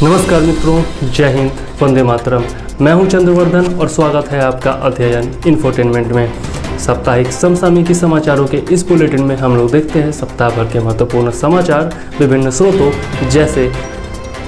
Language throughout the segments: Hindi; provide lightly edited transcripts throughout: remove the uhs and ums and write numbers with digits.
नमस्कार मित्रों, जय हिंद, वंदे मातरम। मैं हूं चंद्रवर्धन और स्वागत है आपका अध्ययन इन्फोटेनमेंट में। साप्ताहिक समसामयिकी समाचारों के इस बुलेटिन में हम लोग देखते हैं सप्ताह भर के महत्वपूर्ण समाचार विभिन्न स्रोतों जैसे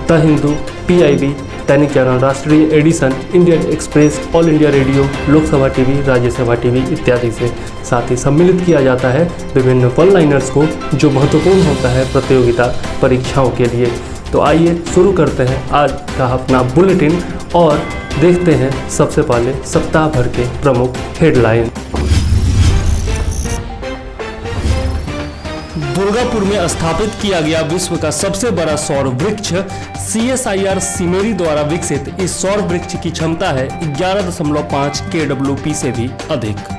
द हिंदू, PIB, दैनिक जागरण, राष्ट्रीय edition, Indian Express, All India Radio, Lok Sabha TV, Rajya Sabha TV इत्यादि से। साथ ही सम्मिलित किया जाता है विभिन्न वन लाइनर्स को जो महत्वपूर्ण होता है प्रतियोगिता परीक्षाओं के लिए। तो आइए शुरू करते हैं आज का अपना बुलेटिन और देखते हैं सबसे पहले सप्ताह भर के प्रमुख हेडलाइन। दुर्गापुर में स्थापित किया गया विश्व का सबसे बड़ा सौर वृक्ष। CSIR सिमेरी द्वारा विकसित इस सौर वृक्ष की क्षमता है 11.5 kWp से भी अधिक।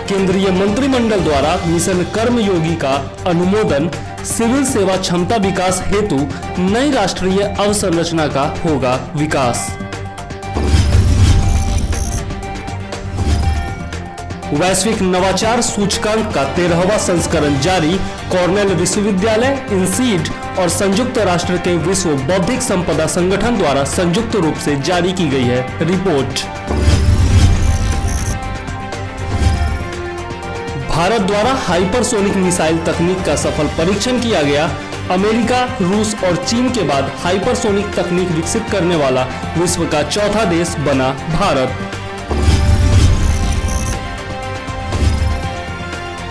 केंद्रीय मंत्रिमंडल द्वारा मिशन कर्मयोगी का अनुमोदन। सिविल सेवा क्षमता विकास हेतु नई राष्ट्रीय अवसंरचना का होगा विकास। वैश्विक नवाचार सूचकांक का 13वां संस्करण जारी। कॉर्नेल विश्वविद्यालय, इनसीड और संयुक्त राष्ट्र के विश्व बौद्धिक संपदा संगठन द्वारा संयुक्त रूप से जारी की गई है रिपोर्ट। भारत द्वारा हाइपरसोनिक मिसाइल तकनीक का सफल परीक्षण किया गया। अमेरिका, रूस और चीन के बाद हाइपरसोनिक तकनीक विकसित करने वाला विश्व का चौथा देश बना भारत।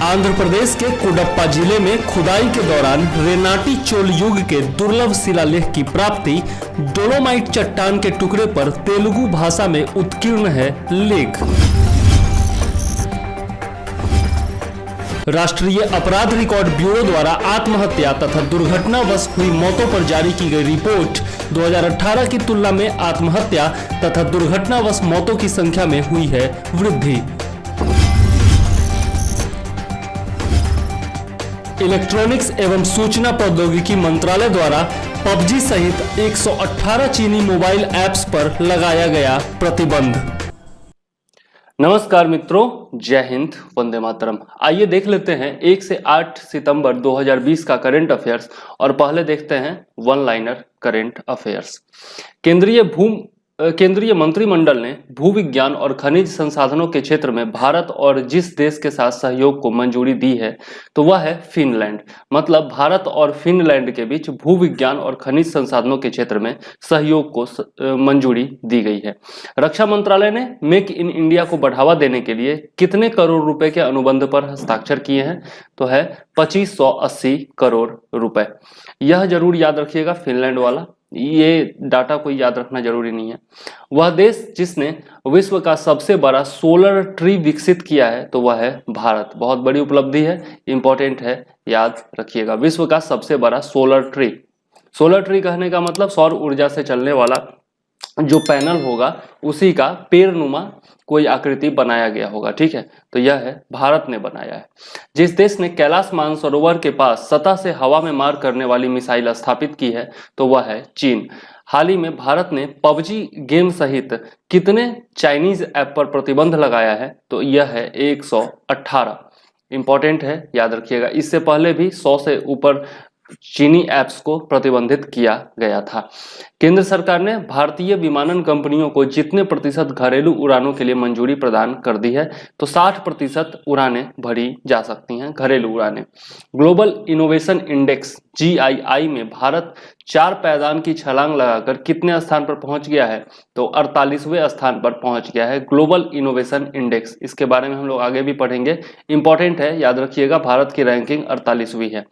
आंध्र प्रदेश के कोडप्पा जिले में खुदाई के दौरान रेनाटी चोल युग के दुर्लभ शिलालेख की प्राप्ति। डोलोमाइट चट्टान के टुकड़े पर तेलुगु भाषा में उत्कीर्ण है लेख। राष्ट्रीय अपराध रिकॉर्ड ब्यूरो द्वारा आत्महत्या तथा दुर्घटनावश हुई मौतों पर जारी की गई रिपोर्ट। 2018 की तुलना में आत्महत्या तथा दुर्घटनावश मौतों की संख्या में हुई है वृद्धि। इलेक्ट्रॉनिक्स एवं सूचना प्रौद्योगिकी मंत्रालय द्वारा PUBG सहित 118 चीनी मोबाइल ऐप्स पर लगाया गया प्रतिबंध। नमस्कार मित्रों, जय हिंद, वंदे मातरम। आइए देख लेते हैं 1 से 8 सितंबर 2020 का करंट अफेयर्स और पहले देखते हैं वन लाइनर करंट अफेयर्स। केंद्रीय मंत्रिमंडल ने भूविज्ञान और खनिज संसाधनों के क्षेत्र में भारत और जिस देश के साथ सहयोग को मंजूरी दी है तो वह है फिनलैंड। मतलब भारत और फिनलैंड के बीच भूविज्ञान और खनिज संसाधनों के क्षेत्र में सहयोग को मंजूरी दी गई है। रक्षा मंत्रालय ने मेक इन इंडिया को बढ़ावा देने के लिए कितने करोड़ रुपए के अनुबंध पर हस्ताक्षर किए हैं तो है 2580 करोड़ रुपए। यह जरूर याद रखिएगा, फिनलैंड वाला, ये डाटा कोई याद रखना जरूरी नहीं है। वह देश जिसने विश्व का सबसे बड़ा सोलर ट्री विकसित किया है तो वह है भारत। बहुत बड़ी उपलब्धि है, इंपॉर्टेंट है, याद रखिएगा। विश्व का सबसे बड़ा सोलर ट्री कहने का मतलब सौर ऊर्जा से चलने वाला जो पैनल होगा उसी का पेड़नुमा कोई आकृति बनाया गया होगा, ठीक है। तो यह है भारत ने बनाया है। जिस देश ने कैलाश मानसरोवर के पास सतह से हवा में मार करने वाली मिसाइल स्थापित की है तो वह है चीन। हाल ही में भारत ने PUBG गेम सहित कितने चाइनीज ऐप पर प्रतिबंध लगाया है तो यह है 118। इंपॉर्टेंट है, याद रखिएगा। इससे पहले भी 100 से ऊपर चीनी ऐप्स को प्रतिबंधित किया गया था। केंद्र सरकार ने भारतीय विमानन कंपनियों को जितने प्रतिशत घरेलू उड़ानों के लिए मंजूरी प्रदान कर दी है तो 60% उड़ानें भरी जा सकती हैं, घरेलू उड़ानें। ग्लोबल इनोवेशन इंडेक्स GII में भारत 4 पायदान की छलांग लगाकर कितने स्थान पर पहुंच गया है तो 48वें स्थान पर पहुंच गया है ग्लोबल इनोवेशन इंडेक्स। इसके बारे में हम लोग आगे भी पढ़ेंगे, इंपॉर्टेंट है, याद रखिएगा। भारत की रैंकिंग 48वीं है।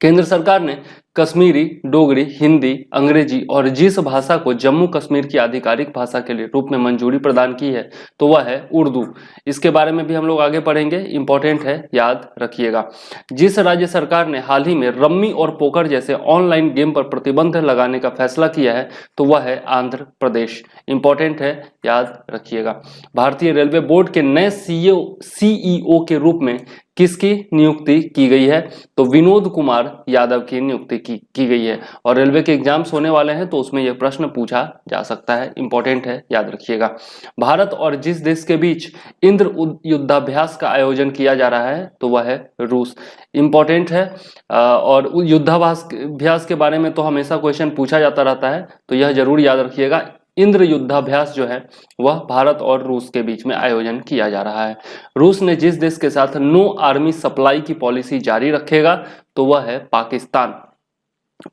केंद्र सरकार ने कश्मीरी, डोगरी, हिंदी, अंग्रेजी और जिस भाषा को जम्मू कश्मीर की आधिकारिक भाषा के लिए रूप में मंजूरी प्रदान की है तो वह है उर्दू। इसके बारे में भी हम लोग आगे पढ़ेंगे, इंपॉर्टेंट है, याद रखिएगा। जिस राज्य सरकार ने हाल ही में रम्मी और पोकर जैसे ऑनलाइन गेम पर प्रतिबंध लगाने का फैसला किया है तो वह है आंध्र प्रदेश। इंपॉर्टेंट है, याद रखिएगा। भारतीय रेलवे बोर्ड के नए CEO के रूप में किसकी नियुक्ति की गई है? तो विनोद कुमार यादव की नियुक्ति की गई है। और रेलवे के एग्जाम्स होने वाले हैं तो उसमें यह प्रश्न पूछा जा सकता है, इंपॉर्टेंट है, याद रखिएगा। भारत और जिस देश के बीच इंद्र युद्धाभ्यास का आयोजन किया जा रहा है तो वह है रूस, इंपॉर्टेंट है। और युद्धाभ्यास के बारे में तो हमेशा क्वेश्चन पूछा जाता रहता है, तो यह जरूर याद रखिएगा। इंद्र युद्धाभ्यास जो है वह भारत और रूस के बीच में आयोजन किया जा रहा है। रूस ने जिस देश के साथ नो आर्मी सप्लाई की पॉलिसी जारी रखेगा तो वह है पाकिस्तान।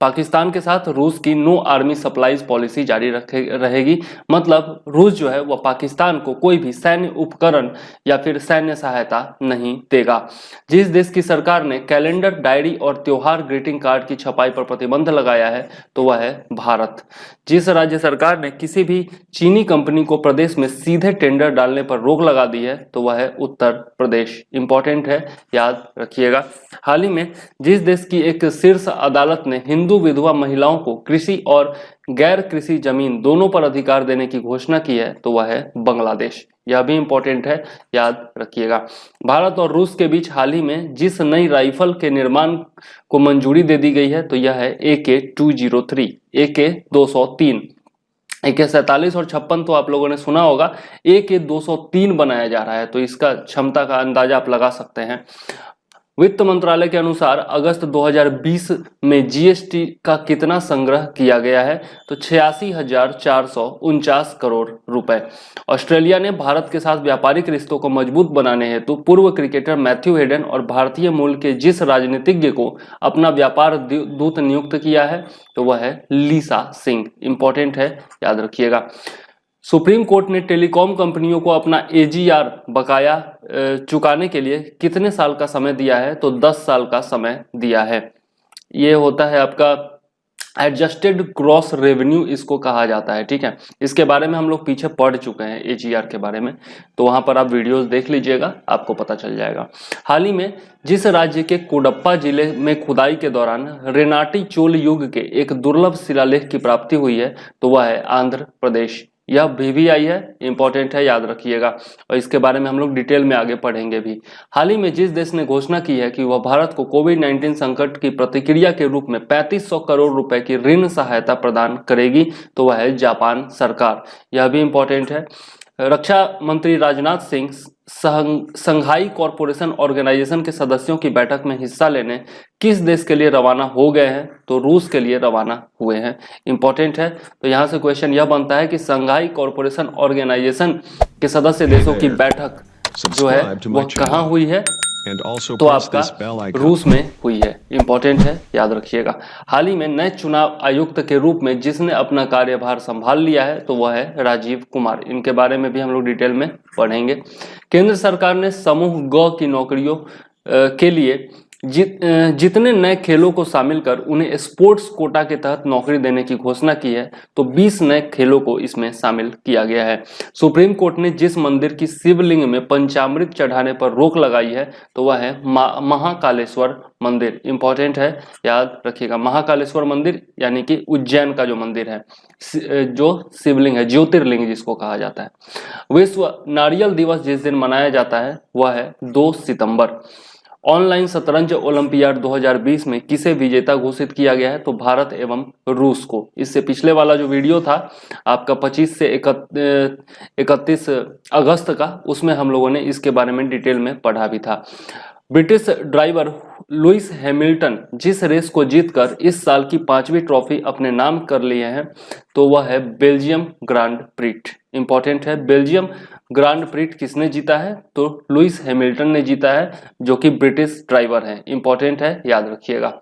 पाकिस्तान के साथ रूस की नो आर्मी सप्लाईज पॉलिसी जारी रहेगी, मतलब रूस जो है वह पाकिस्तान को कोई भी सैन्य उपकरण या फिर सैन्य सहायता नहीं देगा। जिस देश की सरकार ने कैलेंडर, डायरी और त्योहार ग्रीटिंग कार्ड की छपाई पर प्रतिबंध लगाया है तो वह है भारत। जिस राज्य सरकार ने किसी भी चीनी कंपनी को प्रदेश में सीधे टेंडर डालने पर रोक लगा दी है तो वह है उत्तर प्रदेश, इंपॉर्टेंट है, याद रखिएगा। हाल ही में जिस देश की एक शीर्ष अदालत ने हिंदू विधवा महिलाओं को कृषि और गैर कृषि जमीन दोनों पर अधिकार देने की घोषणा की है तो वह है बांग्लादेश, यह भी इंपॉर्टेंट है, याद रखिएगा। भारत और रूस के बीच हाल ही में जिस नई राइफल के निर्माण को मंजूरी दे दी गई है तो यह है AK-203, AK-203। AK-47 और 56 तो आप लोगों ने सुना होगा, AK-203 बनाया जा रहा है, तो इसका क्षमता का अंदाजा आप लगा सकते हैं। वित्त मंत्रालय के अनुसार अगस्त 2020 में जीएसटी का कितना संग्रह किया गया है? तो 86,449 करोड़ रुपए। ऑस्ट्रेलिया ने भारत के साथ व्यापारिक रिश्तों को मजबूत बनाने हेतु पूर्व क्रिकेटर मैथ्यू हेडन और भारतीय मूल के जिस राजनीतिज्ञ को अपना व्यापार दूत नियुक्त किया है तो वह है लीसा सिंह, इंपॉर्टेंट है, याद रखिएगा। सुप्रीम कोर्ट ने टेलीकॉम कंपनियों को अपना AGR बकाया चुकाने के लिए कितने साल का समय दिया है? तो 10 साल का समय दिया है। ये होता है आपका एडजस्टेड ग्रॉस रेवेन्यू इसको कहा जाता है, ठीक है। इसके बारे में हम लोग पीछे पढ़ चुके हैं AGR के बारे में, तो वहां पर आप वीडियोस देख लीजिएगा, आपको पता चल जाएगा। हाल ही में जिस राज्य के कोडप्पा जिले में खुदाई के दौरान रेनाटी चोल युग के एक दुर्लभ शिलालेख की प्राप्ति हुई है तो वह है आंध्र प्रदेश। यह BVI है, इंपॉर्टेंट है, याद रखिएगा, और इसके बारे में हम लोग डिटेल में आगे पढ़ेंगे भी। हाल ही में जिस देश ने घोषणा की है कि वह भारत को कोविड-19 संकट की प्रतिक्रिया के रूप में 3500 करोड़ रुपए की ऋण सहायता प्रदान करेगी तो वह है जापान सरकार, यह भी इंपॉर्टेंट है। रक्षा मंत्री Rajnath Singh Shanghai corporation organisation के सदस्यों की बैठक में हिस्सा लेने किस देश के लिए रवाना हो गए हैं? तो रूस के लिए रवाना हुए हैं, इंपॉर्टेंट है। तो यहां से क्वेश्चन यह बनता है कि संघाई कॉरपोरेशन ऑर्गेनाइजेशन के सदस्य देशों की बैठक जो है वह कहां हुई है? तो आपका रूस में हुई है, इंपॉर्टेंट है, याद रखिएगा। हाल ही में नए चुनाव आयुक्त के रूप में जिसने अपना कार्यभार संभाल लिया है तो वह है राजीव कुमार, इनके बारे में भी हम लोग डिटेल में पढ़ेंगे। केंद्र सरकार ने समूह ग की नौकरियों के लिए जितने नए खेलों को शामिल कर उन्हें स्पोर्ट्स कोटा के तहत नौकरी देने की घोषणा की है तो 20 नए खेलों को इसमें शामिल किया गया है। सुप्रीम कोर्ट ने जिस मंदिर की शिवलिंग में पंचामृत चढ़ाने पर रोक लगाई है तो वह है महाकालेश्वर मंदिर, इंपॉर्टेंट है, याद रखिएगा। महाकालेश्वर मंदिर यानी कि उज्जैन का जो मंदिर है, जो शिवलिंग है, ज्योतिर्लिंग जिसको कहा जाता है। विश्व नारियल दिवस जिस दिन मनाया जाता है वह है 2 सितंबर। ऑनलाइन शतरंज ओलंपियाड 2020 में किसे विजेता घोषित किया गया है? तो भारत एवं रूस को। इससे पिछले वाला जो वीडियो था आपका 25 से 31 अगस्त का, उसमें हम लोगों ने इसके बारे में डिटेल में पढ़ा भी था। ब्रिटिश ड्राइवर लुइस हैमिल्टन जिस रेस को जीतकर इस साल की 5वीं ट्रॉफी अपने नाम कर लिए हैं तो वह है बेल्जियम ग्रांड प्रिक्स, इंपॉर्टेंट है। बेल्जियम ग्रांड प्रिक्स किसने जीता है? तो लुइस हैमिल्टन ने जीता है, जो कि ब्रिटिश ड्राइवर है, इंपॉर्टेंट है, याद रखिएगा।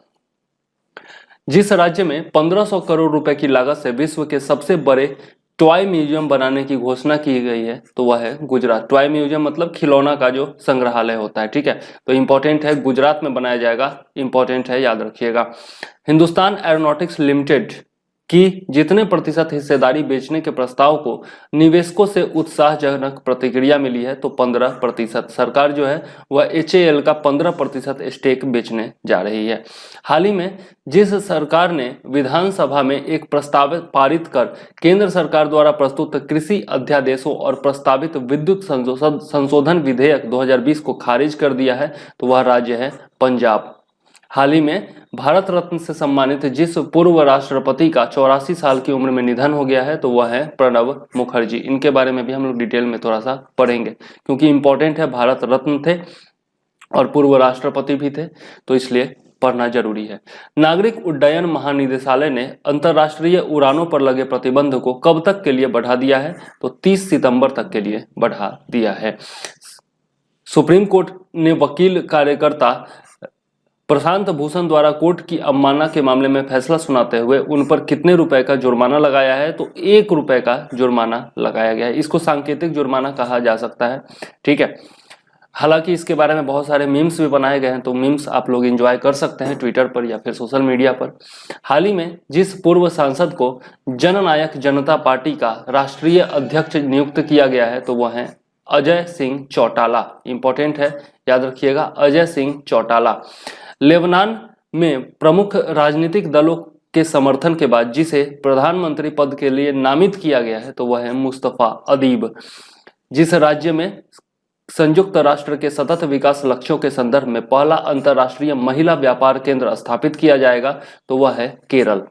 जिस राज्य में 1500 करोड़ रुपए की लागत से विश्व के सबसे बड़े टॉय म्यूजियम बनाने की घोषणा की गई है तो वह है गुजरात। टॉय म्यूजियम मतलब खिलौना का जो संग्रहालय होता है, ठीक है, तो इंपॉर्टेंट है, गुजरात में बनाया जाएगा, इंपॉर्टेंट है, याद रखिएगा। हिंदुस्तान एरोनॉटिक्स लिमिटेड कि जितने प्रतिशत हिस्सेदारी बेचने के प्रस्ताव को निवेशकों से उत्साहजनक प्रतिक्रिया मिली है, तो 15%। सरकार जो है वह HAL का 15% स्टेक बेचने जा रही है। हाल ही में जिस सरकार ने विधानसभा में एक प्रस्ताव पारित कर केंद्र सरकार द्वारा प्रस्तुत कृषि अध्यादेशों और प्रस्तावित विद्युत संशोधन विधेयक 2020 को खारिज कर दिया है, तो वह राज्य है पंजाब। हाल ही में भारत रत्न से सम्मानित जिस पूर्व राष्ट्रपति का 84 साल की उम्र में निधन हो गया है, तो वह है प्रणब मुखर्जी। इनके बारे में भी हम लोग डिटेल में थोड़ा सा पढ़ेंगे, क्योंकि इंपॉर्टेंट है, भारत रत्न थे और पूर्व राष्ट्रपति भी थे, तो इसलिए पढ़ना जरूरी है। नागरिक उड्डयन महानिदेशालय ने अंतर्राष्ट्रीय उड़ानों पर लगे प्रतिबंध को कब तक के लिए बढ़ा दिया है, तो 30 सितंबर तक के लिए बढ़ा दिया है। सुप्रीम कोर्ट ने वकील कार्यकर्ता प्रशांत भूषण द्वारा कोर्ट की अवमानना के मामले में फैसला सुनाते हुए उन पर कितने रुपए का जुर्माना लगाया है, तो 1 रुपए का जुर्माना लगाया गया है। इसको सांकेतिक जुर्माना कहा जा सकता है, ठीक है। हालांकि इसके बारे में बहुत सारे मीम्स भी बनाए गए हैं, तो मीम्स आप लोग एंजॉय कर सकते हैं ट्विटर पर या फिर सोशल मीडिया पर। हाल ही में जिस पूर्व सांसद को जननायक जनता पार्टी का राष्ट्रीय अध्यक्ष नियुक्त किया गया है, तो वह है अजय सिंह चौटाला। इंपॉर्टेंट है, याद रखिएगा, अजय सिंह चौटाला। लेबनान में प्रमुख राजनीतिक दलों के समर्थन के बाद जिसे प्रधानमंत्री पद के लिए नामित किया गया है, तो वह है मुस्तफा अदीब। जिस राज्य में संयुक्त राष्ट्र के सतत विकास लक्ष्यों के संदर्भ में पहला अंतर्राष्ट्रीय महिला व्यापार केंद्र स्थापित किया जाएगा, तो वह है केरल।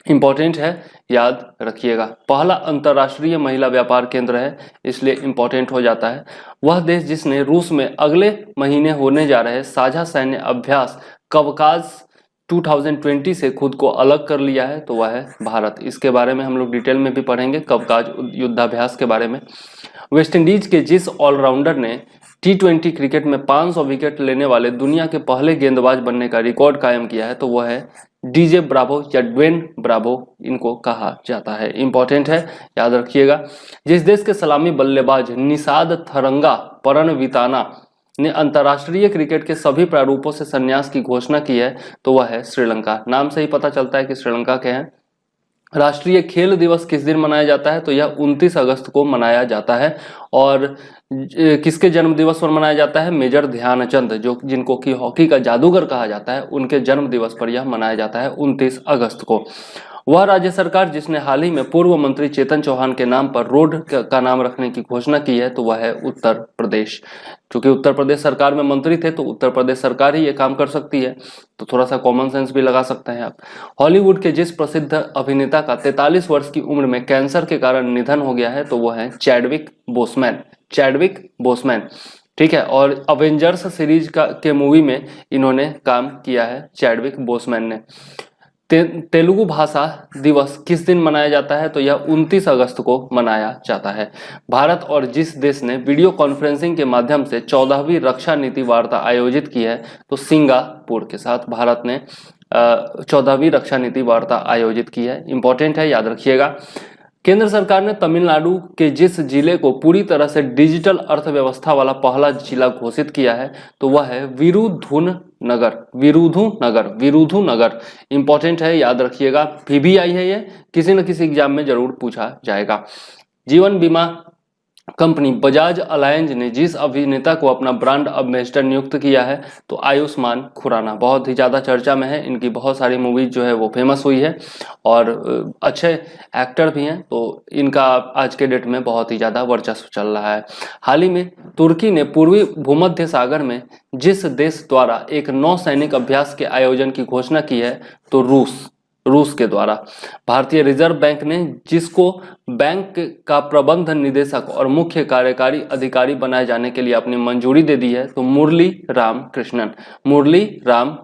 इंपॉर्टेंट है, याद रखिएगा, पहला अंतर्राष्ट्रीय महिला व्यापार केंद्र है, इसलिए इंपॉर्टेंट हो जाता है। वह देश जिसने रूस में अगले महीने होने जा रहे साझा सैन्य अभ्यास कवकाज 2020 से खुद को अलग कर लिया है, तो वह है भारत। इसके बारे में हम लोग डिटेल में भी पढ़ेंगे, कवकाज युद्धाभ्यास के बारे में। वेस्टइंडीज के जिस ऑलराउंडर ने T20 क्रिकेट में 500 विकेट लेने वाले दुनिया के पहले गेंदबाज बनने का रिकॉर्ड कायम किया है, तो वह है DJ ब्रावो या ड्वेन ब्रावो इनको कहा जाता है। इंपॉर्टेंट है, याद रखिएगा। जिस देश के सलामी बल्लेबाज निषाद थरंगा परणविताना ने अंतर्राष्ट्रीय क्रिकेट के सभी प्रारूपों से संन्यास की घोषणा की है, तो वह है श्रीलंका। नाम से ही पता चलता है कि श्रीलंका के हैं। राष्ट्रीय खेल दिवस किस दिन मनाया जाता है, तो यह 29 अगस्त को मनाया जाता है। और किसके जन्म दिवस पर मनाया जाता है, मेजर ध्यानचंद, जो जिनको कि हॉकी का जादूगर कहा जाता है, उनके जन्म दिवस पर यह मनाया जाता है 29 अगस्त को। वह राज्य सरकार जिसने हाल ही में पूर्व मंत्री चेतन चौहान के नाम पर रोड का नाम रखने की घोषणा की है, तो वह है उत्तर प्रदेश। क्योंकि उत्तर प्रदेश सरकार में मंत्री थे, तो उत्तर प्रदेश सरकार ही ये काम कर सकती है, तो थोड़ा सा कॉमन सेंस भी लगा सकते हैं आप। हॉलीवुड के जिस प्रसिद्ध अभिनेता का 43 वर्ष की उम्र में कैंसर के कारण निधन हो गया है, तो वह है चैडविक बोसमैन। चैडविक बोसमैन, ठीक है। और अवेंजर्स सीरीज के मूवी में इन्होंने काम किया है, चैडविक बोसमैन ने। तेलुगु भाषा दिवस किस दिन मनाया जाता है, तो यह 29 अगस्त को मनाया जाता है। भारत और जिस देश ने वीडियो कॉन्फ्रेंसिंग के माध्यम से 14वीं रक्षा नीति वार्ता आयोजित की है, तो सिंगापुर के साथ भारत ने 14वीं रक्षा नीति वार्ता आयोजित की है। इंपॉर्टेंट है, याद रखिएगा। केंद्र सरकार ने तमिलनाडु के जिस जिले को पूरी तरह से डिजिटल अर्थव्यवस्था वाला पहला जिला घोषित किया है, तो वह है विरुधुनगर। विरुधुनगर इंपॉर्टेंट है, याद रखिएगा। PBI है, ये किसी न किसी एग्जाम में जरूर पूछा जाएगा। जीवन बीमा कंपनी बजाज अलायंस ने जिस अभिनेता को अपना ब्रांड एम्बेसडर नियुक्त किया है, तो आयुष्मान खुराना। बहुत ही ज्यादा चर्चा में है, इनकी बहुत सारी मूवीज जो है वो फेमस हुई है और अच्छे एक्टर भी हैं, तो इनका आज के डेट में बहुत ही ज्यादा वर्चस्व चल रहा है। हाल ही में तुर्की ने पूर्वी भूमध्य सागर में जिस देश द्वारा एक नौसैनिक अभ्यास के आयोजन की घोषणा की है, तो रूस के द्वारा। भारतीय रिजर्व बैंक ने जिसको बैंक का प्रबंध निदेशक और मुख्य कार्यकारी अधिकारी बनाए जाने के लिए अपनी मंजूरी दे दी है, तो मुरली राम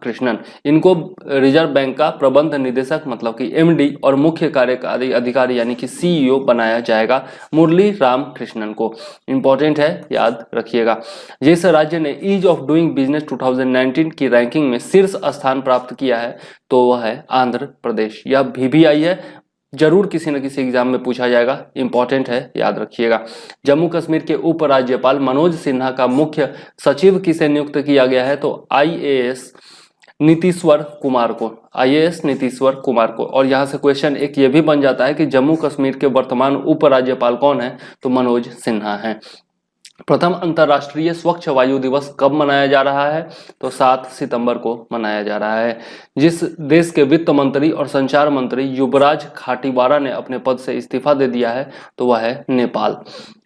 कृष्णन इनको रिजर्व बैंक का प्रबंध निदेशक मतलब कि MD और मुख्य कार्यकारी अधिकारी यानी कि CEO बनाया जाएगा, मुरली राम कृष्णन को। इंपॉर्टेंट है, याद रखिएगा। जिस राज्य ने ईज ऑफ डूइंग बिजनेस 2019 की रैंकिंग में शीर्ष स्थान प्राप्त किया है, तो वह है आंध्र प्रदेश। यह PBI है, जरूर किसी न किसी एग्जाम में पूछा जाएगा, इंपॉर्टेंट है, याद रखिएगा। जम्मू कश्मीर के उपराज्यपाल मनोज सिन्हा का मुख्य सचिव किसे नियुक्त किया गया है, तो IAS नीतीश्वर कुमार को, आईएएस नीतीश्वर कुमार को। और यहाँ से क्वेश्चन एक ये भी बन जाता है कि जम्मू कश्मीर के वर्तमान उपराज्यपाल कौन है, तो मनोज सिन्हा है। प्रथम अंतर्राष्ट्रीय स्वच्छ वायु दिवस कब मनाया जा रहा है, तो 7 सितंबर को मनाया जा रहा है। जिस देश के वित्त मंत्री और संचार मंत्री युवराज खाटीवारा ने अपने पद से इस्तीफा दे दिया है, तो वह है नेपाल।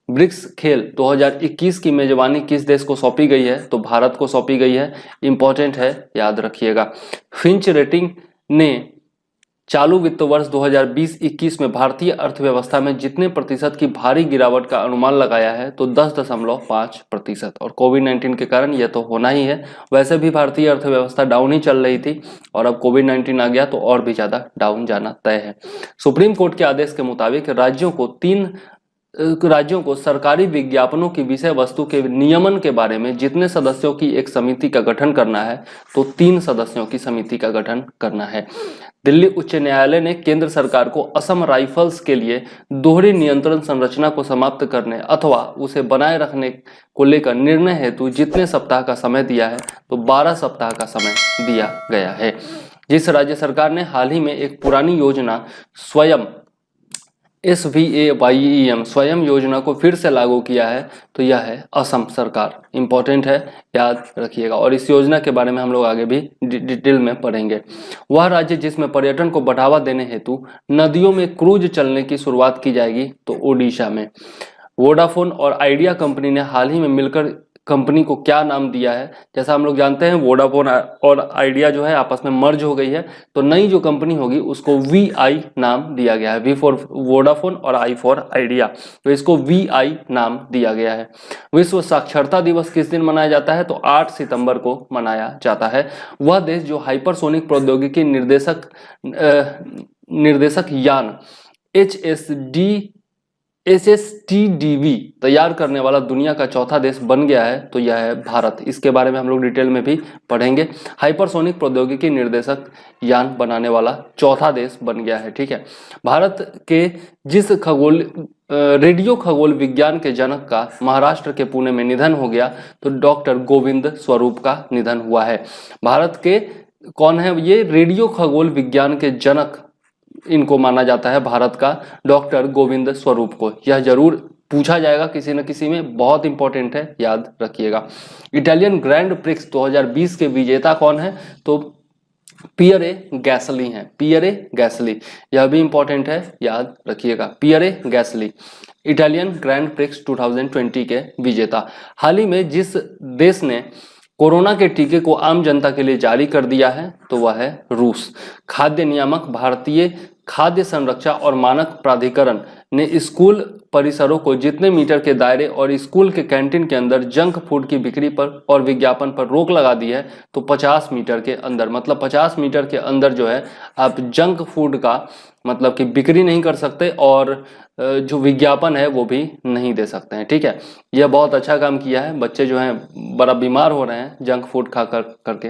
ब्रिक्स खेल 2021 की मेजबानी किस देश को सौंपी गई है, तो भारत को सौंपी गई है। इंपॉर्टेंट है, याद रखिएगा। फिंच रेटिंग ने चालू वित्त वर्ष 2020-21 में भारतीय अर्थव्यवस्था में जितने प्रतिशत की भारी गिरावट का अनुमान लगाया है, तो 10.5%। और कोविड-19 के कारण यह तो होना ही है। वैसे भी भारतीय अर्थव्यवस्था डाउन ही चल रही थी और अब कोविड-19 आ गया तो और भी ज्यादा डाउन जाना तय है। सुप्रीम कोर्ट के आदेश के मुताबिक राज्यों को सरकारी विज्ञापनों की विषय वस्तु के नियमन के बारे में जितने सदस्यों की एक समिति का गठन करना है, तो 3 सदस्यों की समिति का गठन करना है। दिल्ली उच्च न्यायालय ने केंद्र सरकार को असम राइफल्स के लिए दोहरी नियंत्रण संरचना को समाप्त करने अथवा उसे बनाए रखने को लेकर निर्णय हेतु जितने सप्ताह का समय दिया है, तो 12 सप्ताह का समय दिया गया है। जिस राज्य सरकार ने हाल ही में एक पुरानी योजना स्वयं SVAYEM स्वयं योजना को फिर से लागू किया है, तो यह है असम सरकार। इंपॉर्टेंट है, याद रखिएगा। और इस योजना के बारे में हम लोग आगे भी डिटेल में पढ़ेंगे। वह राज्य जिसमें पर्यटन को बढ़ावा देने हेतु नदियों में क्रूज चलने की शुरुआत की जाएगी, तो ओडिशा में। वोडाफोन और आइडिया कंपनी ने हाल ही में मिलकर कंपनी को क्या नाम दिया है? जैसा हम लोग जानते हैं वोडाफोन और आइडिया जो है आपस में मर्ज हो गई है, तो नई जो कंपनी होगी उसको VI नाम दिया गया है। V फॉर वोडाफोन और I फॉर आइडिया, तो इसको VI नाम दिया गया है। विश्व साक्षरता दिवस किस दिन मनाया जाता है, तो 8 सितंबर को मनाया जाता है। वह देश जो हाइपरसोनिक प्रौद्योगिकी निर्देशक यान HSTDV तैयार करने वाला दुनिया का चौथा देश बन गया है, तो यह है भारत। इसके बारे में हम लोग डिटेल में भी पढ़ेंगे। हाइपरसोनिक प्रौद्योगिकी निर्देशक यान बनाने वाला चौथा देश बन गया है, ठीक है। भारत के जिस रेडियो खगोल विज्ञान के जनक का महाराष्ट्र के पुणे में निधन हो गया, तो डॉक्टर गोविंद स्वरूप का निधन हुआ है। भारत के कौन है ये रेडियो खगोल विज्ञान के जनक, इनको माना जाता है भारत का, डॉक्टर गोविंद स्वरूप को। यह जरूर पूछा जाएगा किसी न किसी में, बहुत इंपॉर्टेंट है, याद रखिएगा। इटालियन ग्रैंड प्रिक्स 2020 के विजेता कौन है, तो पियरे गैसली हैं। पियरे गैसली, यह भी इंपॉर्टेंट है, याद रखिएगा। पियरे गैसली इटालियन ग्रैंड प्रिक्स 2020 के विजेता। हाल ही में जिस देश ने कोरोना के टीके को आम जनता के लिए जारी कर दिया है, तो वह है रूस। खाद्य नियामक, भारतीय खाद्य संरक्षा और मानक प्राधिकरण ने स्कूल परिसरों को जितने मीटर के दायरे और स्कूल के कैंटीन के अंदर जंक फूड की बिक्री पर और विज्ञापन पर रोक लगा दी है, तो 50 मीटर के अंदर, मतलब 50 मीटर के अंदर जो है आप जंक फूड का मतलब कि बिक्री नहीं कर सकते और जो विज्ञापन है वो भी नहीं दे सकते हैं, ठीक है। यह बहुत अच्छा काम किया है। बच्चे जो हैं बड़ा बीमार हो रहे हैं जंक फूड खा करके।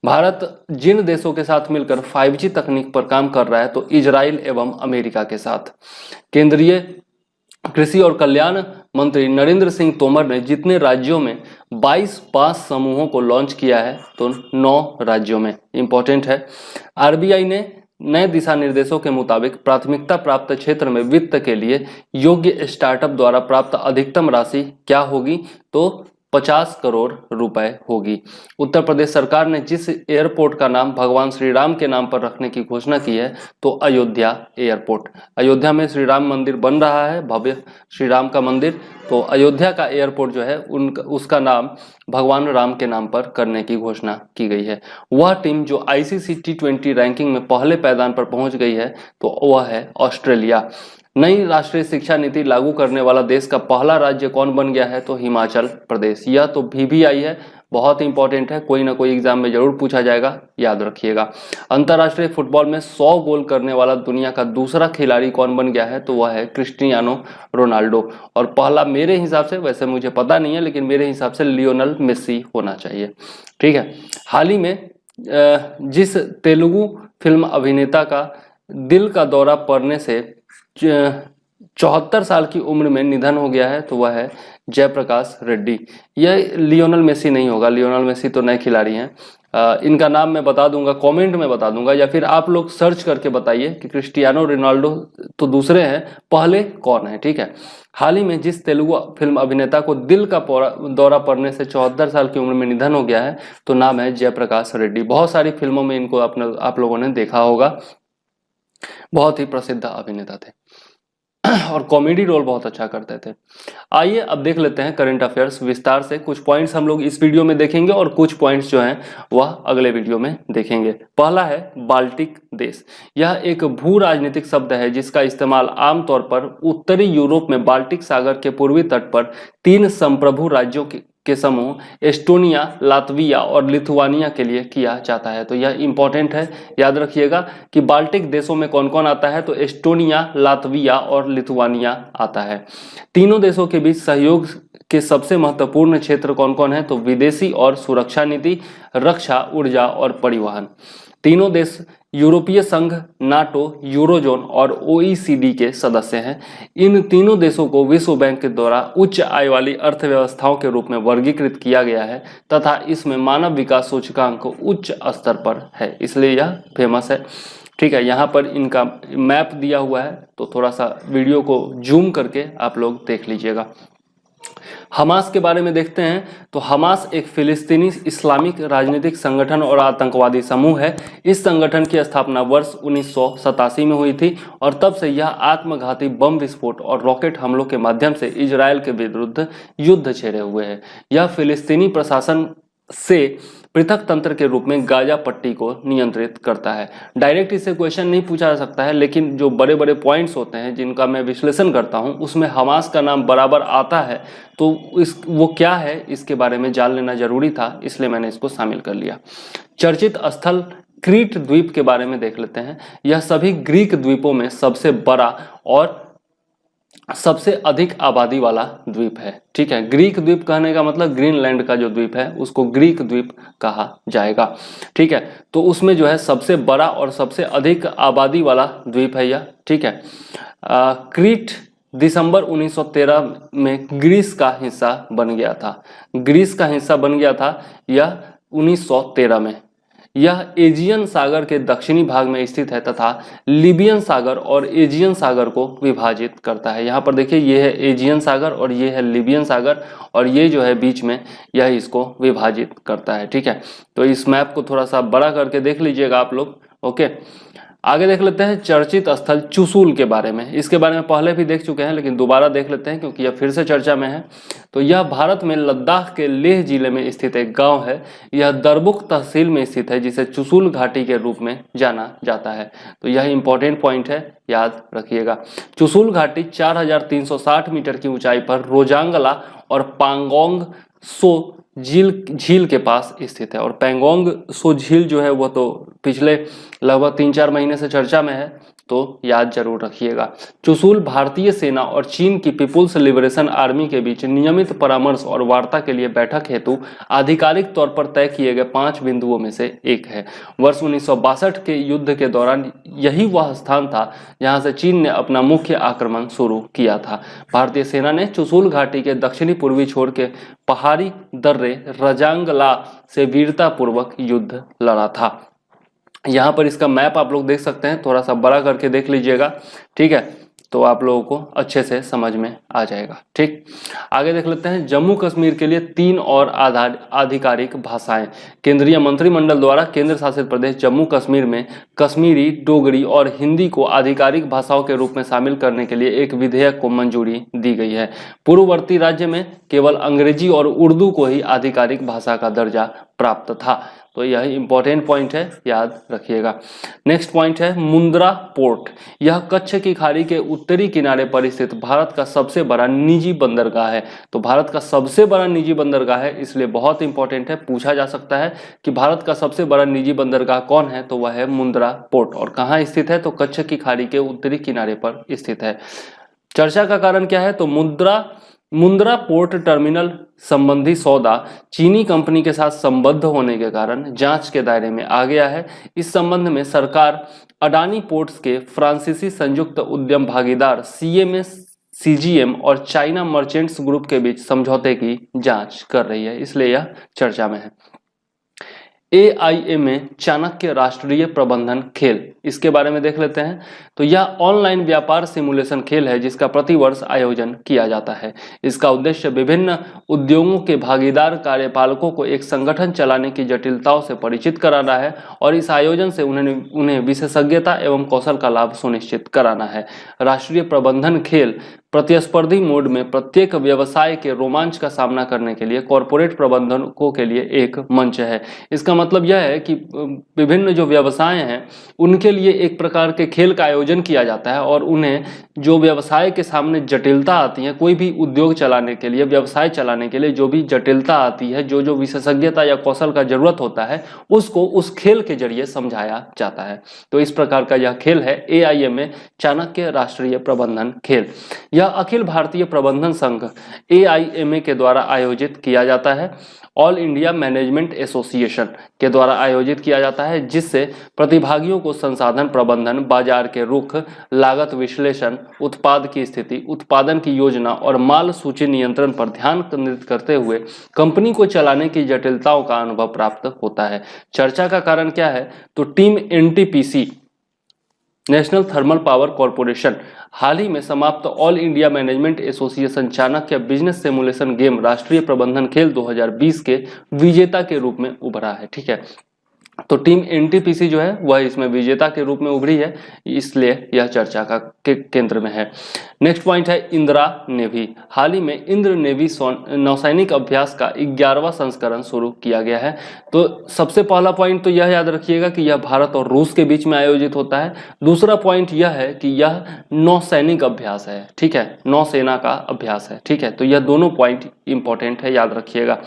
भारत जिन देशों के साथ मिलकर 5G तकनीक पर काम कर रहा है, तो इजराइल एवं अमेरिका के साथ। केंद्रीय कृषि और कल्याण मंत्री नरेंद्र सिंह तोमर ने जितने राज्यों में 22 बांस समूहों को लॉन्च किया है, तो 9 राज्यों में। इंपॉर्टेंट है। RBI ने नए दिशा निर्देशों के मुताबिक प्राथमिकता प्राप्त क्षेत्र में वित्त के लिए योग्य स्टार्टअप द्वारा प्राप्त अधिकतम राशि क्या होगी, तो 50 करोड़ रुपए होगी। उत्तर प्रदेश सरकार ने जिस एयरपोर्ट का नाम भगवान श्री राम के नाम पर रखने की घोषणा की है, तो अयोध्या एयरपोर्ट। अयोध्या में श्री राम मंदिर बन रहा है, भव्य श्री राम का मंदिर, तो अयोध्या का एयरपोर्ट जो है उसका नाम भगवान राम के नाम पर करने की घोषणा की गई है। वह टीम जो ICC T20 रैंकिंग में पहले पायदान पर पहुंच गई है, तो वह है ऑस्ट्रेलिया। नई राष्ट्रीय शिक्षा नीति लागू करने वाला देश का पहला राज्य कौन बन गया है, तो हिमाचल प्रदेश। यह तो VBI है, बहुत इंपॉर्टेंट है, कोई ना कोई एग्जाम में जरूर पूछा जाएगा, याद रखिएगा। अंतरराष्ट्रीय फुटबॉल में 100 गोल करने वाला दुनिया का दूसरा खिलाड़ी कौन बन गया है, तो वह है क्रिस्टियानो रोनाल्डो। और पहला मेरे हिसाब से, वैसे मुझे पता नहीं है, लेकिन मेरे हिसाब से लियोनेल मेसी होना चाहिए, ठीक है। हाल ही में जिस तेलुगु फिल्म अभिनेता का दिल का दौरा पड़ने से 74 साल की उम्र में निधन हो गया है, तो वह है जयप्रकाश रेड्डी। यह लियोनल मेसी नहीं होगा, लियोनल मेसी तो नए खिलाड़ी हैं। इनका नाम मैं बता दूंगा, कमेंट में बता दूंगा, या फिर आप लोग सर्च करके बताइए कि क्रिस्टियानो रोनाल्डो तो दूसरे हैं, पहले कौन है, ठीक है। हाल ही में जिस तेलुगु फिल्म अभिनेता को दिल का दौरा पड़ने से 74 साल की उम्र में निधन हो गया है, तो नाम है जयप्रकाश रेड्डी। बहुत सारी फिल्मों में इनको आप लोगों ने देखा होगा, बहुत ही प्रसिद्ध अभिनेता थे और कॉमेडी रोल बहुत अच्छा करते थे। आइए अब देख लेते हैं करंट अफेयर्स विस्तार से। कुछ पॉइंट्स हम लोग इस वीडियो में देखेंगे और कुछ पॉइंट्स जो हैं वह अगले वीडियो में देखेंगे। पहला है बाल्टिक देश। यह एक भू राजनीतिक शब्द है जिसका इस्तेमाल आमतौर पर उत्तरी यूरोप में बाल्टिक सागर के पूर्वी तट पर 3 संप्रभु राज्यों के समूह एस्टोनिया, लातविया और लिथुआनिया के लिए किया जाता है। तो यह इंपॉर्टेंट है, याद रखिएगा कि बाल्टिक देशों में कौन कौन आता है, तो एस्टोनिया, लातविया और लिथुआनिया आता है। तीनों देशों के बीच सहयोग के सबसे महत्वपूर्ण क्षेत्र कौन कौन है, तो विदेशी और सुरक्षा नीति, रक्षा, ऊर्जा और परिवहन। तीनों देश यूरोपीय संघ, नाटो, यूरोजोन और ओईसीडी के सदस्य हैं। इन तीनों देशों को विश्व बैंक के द्वारा उच्च आय वाली अर्थव्यवस्थाओं के रूप में वर्गीकृत किया गया है तथा इसमें मानव विकास सूचकांक उच्च स्तर पर है, इसलिए यह फेमस है, ठीक है। यहाँ पर इनका मैप दिया हुआ है, तो थोड़ा सा वीडियो को जूम करके आप लोग देख लीजिएगा। हमास के बारे में देखते हैं, तो हमास एक फिलिस्तीनी इस्लामिक राजनीतिक संगठन और आतंकवादी समूह है। इस संगठन की स्थापना वर्ष 1987 में हुई थी और तब से यह आत्मघाती बम विस्फोट और रॉकेट हमलों के माध्यम से इजरायल के विरुद्ध युद्ध छेड़े हुए है। यह फिलिस्तीनी प्रशासन से पृथक तंत्र के रूप में गाजा पट्टी को नियंत्रित करता है। डायरेक्ट इससे क्वेश्चन नहीं पूछा जा सकता है, लेकिन जो बड़े बड़े पॉइंट्स होते हैं जिनका मैं विश्लेषण करता हूं उसमें हमास का नाम बराबर आता है, तो वो क्या है इसके बारे में जान लेना जरूरी था, इसलिए मैंने इसको शामिल कर लिया। चर्चित स्थल क्रीट द्वीप के बारे में देख लेते हैं। यह सभी ग्रीक द्वीपों में सबसे बड़ा और सबसे अधिक आबादी वाला द्वीप है, ठीक है। ग्रीक द्वीप कहने का मतलब ग्रीनलैंड का जो द्वीप है उसको ग्रीक द्वीप कहा जाएगा, ठीक है। तो उसमें जो है सबसे बड़ा और सबसे अधिक आबादी वाला द्वीप है यह, ठीक है। क्रीट दिसंबर 1913 में ग्रीस का हिस्सा बन गया था। ग्रीस का हिस्सा बन गया था यह 1913 में। यह एजियन सागर के दक्षिणी भाग में स्थित है तथा लीबियन सागर और एजियन सागर को विभाजित करता है। यहाँ पर देखिए, ये है एजियन सागर और ये है लीबियन सागर, और ये जो है बीच में यह इसको विभाजित करता है, ठीक है। तो इस मैप को थोड़ा सा बड़ा करके देख लीजिएगा आप लोग, ओके। आगे देख लेते हैं चर्चित स्थल चुशूल के बारे में। इसके बारे में पहले भी देख चुके हैं, लेकिन दोबारा देख लेते हैं क्योंकि यह फिर से चर्चा में है। तो यह भारत में लद्दाख के लेह जिले में स्थित एक गांव है। यह दरबुक तहसील में स्थित है, जिसे चुशूल घाटी के रूप में जाना जाता है। तो यह इंपॉर्टेंट पॉइंट है, याद रखिएगा। चुशूल घाटी 4360 मीटर की ऊंचाई पर रोजांगला और पांगोंग सो झील के पास स्थित है। और पैंगोंग सो झील जो है वो तो पिछले लगभग 3-4 महीने से चर्चा में है, तो याद जरूर रखिएगा। चुशूल भारतीय सेना और चीन की पीपुल्स लिबरेशन आर्मी के बीच नियमित परामर्श और वार्ता के लिए बैठक हेतु आधिकारिक तौर पर तय किए गए 5 बिंदुओं में से एक है। वर्ष 1962 के युद्ध के दौरान यही वह स्थान था जहां से चीन ने अपना मुख्य आक्रमण शुरू किया था। भारतीय सेना ने चुशूल घाटी के दक्षिणी पूर्वी छोर के पहाड़ी दर्रे रजांगला से वीरतापूर्वक युद्ध लड़ा था। यहाँ पर इसका मैप आप लोग देख सकते हैं, थोड़ा सा बड़ा करके देख लीजिएगा, ठीक है, तो आप लोगों को अच्छे से समझ में आ जाएगा, ठीक। आगे देख लेते हैं जम्मू कश्मीर के लिए 3 और आधिकारिक भाषाएं। केंद्रीय मंत्रिमंडल द्वारा केंद्र शासित प्रदेश जम्मू कश्मीर में कश्मीरी, डोगरी और हिंदी को आधिकारिक भाषाओं के रूप में शामिल करने के लिए एक विधेयक को मंजूरी दी गई है। पूर्ववर्ती राज्य में केवल अंग्रेजी और उर्दू को ही आधिकारिक भाषा का दर्जा प्राप्त था। तो यह इंपॉर्टेंट पॉइंट है, याद रखिएगा। नेक्स्ट पॉइंट है मुंद्रा पोर्ट। यह कच्छ की खाड़ी के उत्तरी किनारे पर स्थित भारत का सबसे बड़ा निजी बंदरगाह है। तो भारत का सबसे बड़ा निजी बंदरगाह है, इसलिए बहुत इंपॉर्टेंट है, पूछा जा सकता है कि भारत का सबसे बड़ा निजी बंदरगाह कौन है, तो वह है मुंद्रा पोर्ट। और कहाँ स्थित है, तो कच्छ की खाड़ी के उत्तरी किनारे पर स्थित है। चर्चा का कारण क्या है, तो मुंद्रा पोर्ट टर्मिनल संबंधी सौदा चीनी कंपनी के साथ संबद्ध होने के कारण जांच के दायरे में आ गया है। इस संबंध में सरकार अडानी पोर्ट्स के फ्रांसीसी संयुक्त उद्यम भागीदार सीजीएम और चाइना मर्चेंट्स ग्रुप के बीच समझौते की जांच कर रही है, इसलिए यह चर्चा में है। AIMA चाणक्य राष्ट्रीय प्रबंधन खेल, इसके बारे में देख लेते हैं। तो यह ऑनलाइन व्यापार सिमुलेशन खेल है जिसका प्रतिवर्ष आयोजन किया जाता है। इसका उद्देश्य विभिन्न उद्योगों के भागीदार कार्यपालकों को एक संगठन चलाने की जटिलताओं से परिचित कराना है और इस आयोजन से उन्हें विशेषज्ञता एवं कौशल का लाभ सुनिश्चित कराना है। राष्ट्रीय प्रबंधन खेल प्रतिस्पर्धी मोड में प्रत्येक व्यवसाय के रोमांच का सामना करने के लिए कॉरपोरेट प्रबंधकों के लिए एक मंच है। इसका मतलब यह है कि विभिन्न जो व्यवसाय हैं उनके लिए एक प्रकार के खेल का आयोजन किया जाता है और उन्हें जो व्यवसाय के सामने जटिलता आती है, कोई भी उद्योग चलाने के लिए, व्यवसाय चलाने के लिए जो भी जटिलता आती है, जो विशेषज्ञता या कौशल का जरूरत होता है, उसको उस खेल के जरिए समझाया जाता है। तो इस प्रकार का यह खेल है AIMA चाणक्य राष्ट्रीय प्रबंधन खेल। यह अखिल भारतीय प्रबंधन संघ AIMA के द्वारा आयोजित किया जाता है। ऑल इंडिया मैनेजमेंट एसोसिएशन के द्वारा आयोजित किया जाता है, जिससे प्रतिभागियों को संसाधन प्रबंधन, बाजार के रुख, लागत विश्लेषण, उत्पाद की स्थिति, उत्पादन की योजना और माल सूची नियंत्रण पर ध्यान केंद्रित करते हुए कंपनी को चलाने की जटिलताओं का अनुभव प्राप्त होता है। चर्चा का कारण क्या है? तो team NTPC national thermal power corporation हाल ही में समाप्त all India management association Chanakya business simulation game राष्ट्रीय प्रबंधन खेल 2020 के विजेता के रूप में उभरा है। ठीक है, तो टीम NTPC जो है वह इसमें विजेता के रूप में उभरी है, इसलिए यह चर्चा का केंद्र में है। नेक्स्ट पॉइंट है इंदिरा नेवी। हाल ही में इंद्र नेवी नौसैनिक अभ्यास का 11वां संस्करण शुरू किया गया है। तो सबसे पहला पॉइंट तो यह याद रखिएगा कि यह भारत और रूस के बीच में आयोजित होता है। दूसरा पॉइंट यह है कि यह नौसैनिक अभ्यास है। ठीक है, नौसेना का अभ्यास है। ठीक है, तो यह दोनों पॉइंट इंपॉर्टेंट है, याद रखिएगा।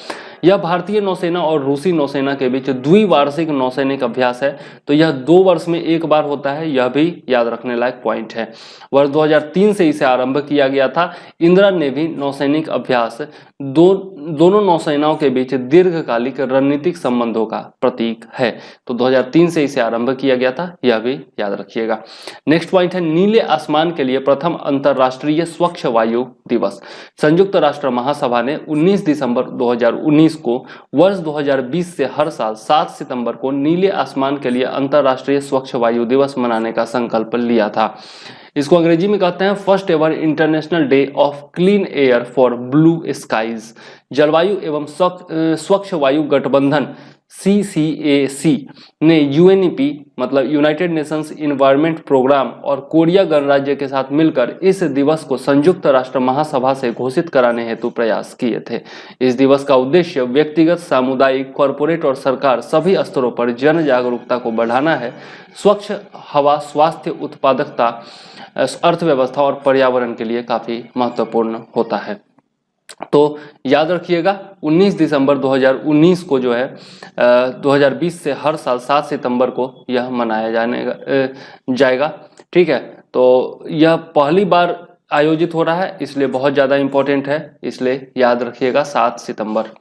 यह भारतीय नौसेना और रूसी नौसेना के बीच द्विवार्षिक नौसैनिक अभ्यास है। तो यह 2 वर्ष में एक बार होता है, यह भी याद रखने लायक पॉइंट है। वर्ष 2003 से इसे आरंभ किया गया था। इंदिरा नेवी नौसैनिक अभ्यास दोनों नौसेनाओं के बीच दीर्घकालिक रणनीतिक संबंधों का प्रतीक है। तो 2003 से इसे आरंभ किया गया था, यह भी याद रखिएगा। नेक्स्ट पॉइंट है नीले आसमान के लिए प्रथम अंतरराष्ट्रीय स्वच्छ वायु दिवस। संयुक्त राष्ट्र महासभा ने 19 दिसंबर 2019 को वर्ष 2020 से हर साल 7 सितंबर को नीले आसमान के लिए अंतरराष्ट्रीय स्वच्छ वायु दिवस मनाने का संकल्प लिया था। इसको अंग्रेजी में कहते हैं first ever international day of clean air for blue skies. जलवायु एवं स्वच्छ वायु गठबंधन CCAC ने UNEP मतलब यूनाइटेड नेशंस इन्वायरमेंट प्रोग्राम और कोरिया गणराज्य के साथ मिलकर इस दिवस को संयुक्त राष्ट्र महासभा से घोषित कराने हेतु प्रयास किए थे। इस दिवस का उद्देश्य व्यक्तिगत, सामुदायिक, कॉरपोरेट और सरकार सभी स्तरों पर जन जागरूकता को बढ़ाना है। स्वच्छ हवा स्वास्थ्य, उत्पादकता, अर्थव्यवस्था और पर्यावरण के लिए काफी महत्वपूर्ण होता है। तो याद रखिएगा 19 दिसंबर 2019 को जो है 2020 से हर साल 7 सितंबर को यह मनाया जाएगा। ठीक है, तो यह पहली बार आयोजित हो रहा है, इसलिए बहुत ज़्यादा इंपॉर्टेंट है, इसलिए याद रखिएगा 7 सितंबर।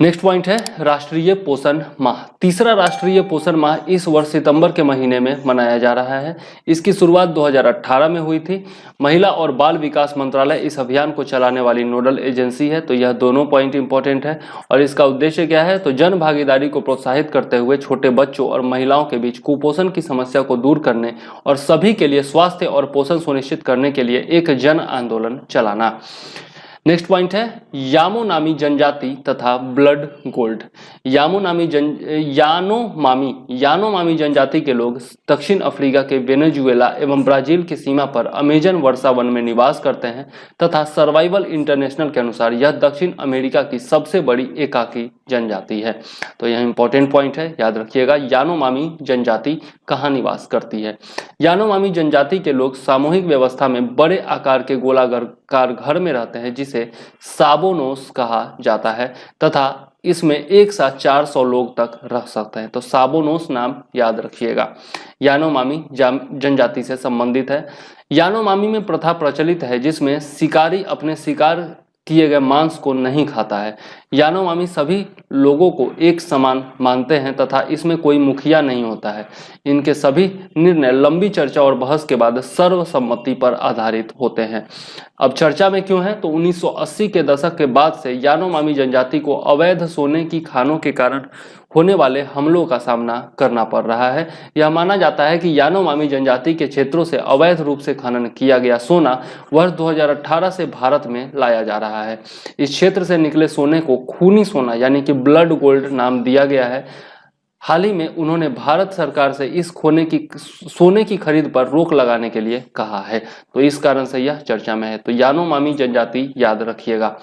नेक्स्ट पॉइंट है राष्ट्रीय पोषण माह। तीसरा राष्ट्रीय पोषण माह इस वर्ष सितंबर के महीने में मनाया जा रहा है। इसकी शुरुआत 2018 में हुई थी। महिला और बाल विकास मंत्रालय इस अभियान को चलाने वाली नोडल एजेंसी है। तो यह दोनों पॉइंट इंपॉर्टेंट है और इसका उद्देश्य क्या है? तो जन भागीदारी को प्रोत्साहित करते हुए छोटे बच्चों और महिलाओं के बीच कुपोषण की समस्या को दूर करने और सभी के लिए स्वास्थ्य और पोषण सुनिश्चित करने के लिए एक जन आंदोलन चलाना। नेक्स्ट पॉइंट है यानोमामी जनजाति तथा ब्लड गोल्ड। यानोमामी जनजाति के लोग दक्षिण अफ्रीका के वेनेजुएला एवं ब्राजील की सीमा पर अमेजन वर्षा वन में निवास करते हैं तथा सर्वाइवल इंटरनेशनल के अनुसार यह दक्षिण अमेरिका की सबसे बड़ी एकाकी जनजाति है। तो यह इंपॉर्टेंट पॉइंट है, याद रखिएगा। यानोमामी जनजाति कहाँ निवास करती है? यानोमामी जनजाति के लोग सामूहिक व्यवस्था में बड़े आकार के गोलाकार घर में रहते हैं जिसे साबोनोस कहा जाता है तथा इसमें एक साथ 400 लोग तक रह सकते हैं। तो साबोनोस नाम याद रखिएगा। यानोमामी जनजाति से संबंधित है। यानोमामी में प्रथा प्रचलित है जिसमें शिकारी अपने शिकार किए गए मांस को नहीं खाता है। यानोमामी सभी लोगों को एक समान मानते हैं तथा इसमें कोई मुखिया नहीं होता है। इनके सभी निर्णय लंबी चर्चा और बहस के बाद सर्वसम्मति पर आधारित होते हैं। अब चर्चा में क्यों है, तो 1980 के दशक के बाद से यानोमामी जनजाति को अवैध सोने की खानों के कारण होने वाले हमलों का सामना करना पड़ रहा है। यह माना जाता है कि यानोमामी जनजाति के क्षेत्रों से अवैध रूप से खनन किया गया सोना वर्ष 2018 से भारत में लाया जा रहा है। इस क्षेत्र से निकले सोने को खूनी सोना यानी कि ब्लड गोल्ड नाम दिया गया है। हाल ही में उन्होंने भारत सरकार से इस सोने की खरीद पर रोक लगाने के लिए कहा है, तो इस कारण से यह चर्चा में है। तो यानोमामी जनजाति याद रखिएगा।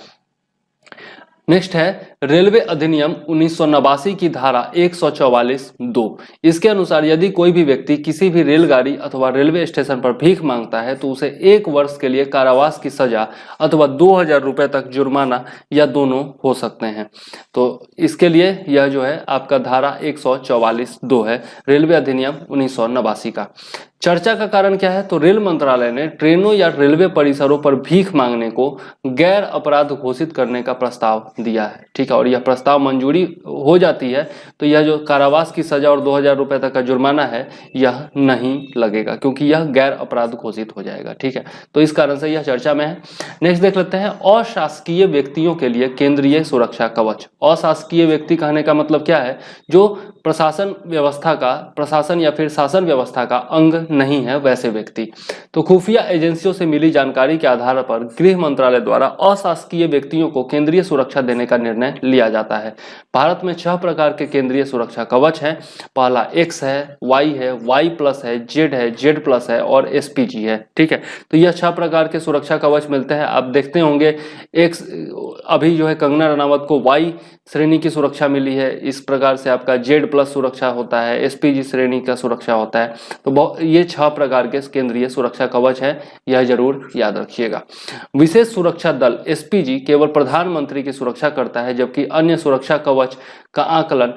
नेक्स्ट है रेलवे अधिनियम 1989 की धारा 144(2). इसके अनुसार यदि कोई भी व्यक्ति किसी भी रेलगाड़ी अथवा रेलवे स्टेशन पर भीख मांगता है तो उसे 1 वर्ष के लिए कारावास की सजा अथवा 2000 रुपए तक जुर्माना या दोनों हो सकते हैं। तो इसके लिए यह जो है आपका धारा 144(2) है रेलवे अधिनियम 1989 का। चर्चा का कारण क्या है, तो रेल मंत्रालय ने ट्रेनों या रेलवे परिसरों पर भीख मांगने को गैर अपराध घोषित करने का प्रस्ताव दिया है। ठीक है, और यह प्रस्ताव मंजूरी हो जाती है तो यह जो कारावास की सजा और 2000 रुपए तक का जुर्माना है यह नहीं लगेगा, क्योंकि यह गैर अपराध घोषित हो जाएगा। ठीक है, तो इस कारण से यह चर्चा में है। नेक्स्ट देख लेते हैं अशासकीय व्यक्तियों के लिए केंद्रीय सुरक्षा कवच। अशासकीय व्यक्ति कहने का मतलब क्या है, जो प्रशासन या फिर शासन व्यवस्था का अंग नहीं है वैसे व्यक्ति। तो खुफिया एजेंसियों से मिली जानकारी के आधार पर गृह मंत्रालय द्वारा अशासकीय व्यक्तियों को केंद्रीय सुरक्षा देने का निर्णय लिया जाता है। भारत में 6 प्रकार के केंद्रीय सुरक्षा कवच हैं। पहला X है, Y है, Y+ है, Z है, Z+ है और SPG है। ठीक है, तो यह 6 प्रकार के सुरक्षा कवच मिलते हैं। आप देखते होंगे X अभी जो है कंगना रनावत को Y श्रेणी की सुरक्षा मिली है, इस प्रकार से आपका Z+ सुरक्षा होता है, SPG श्रेणी का सुरक्षा होता है। तो ये 6 प्रकार के केंद्रीय सुरक्षा कवच है, यह जरूर याद रखिएगा। विशेष सुरक्षा दल SPG केवल प्रधानमंत्री की सुरक्षा करता है, जबकि अन्य सुरक्षा कवच का आकलन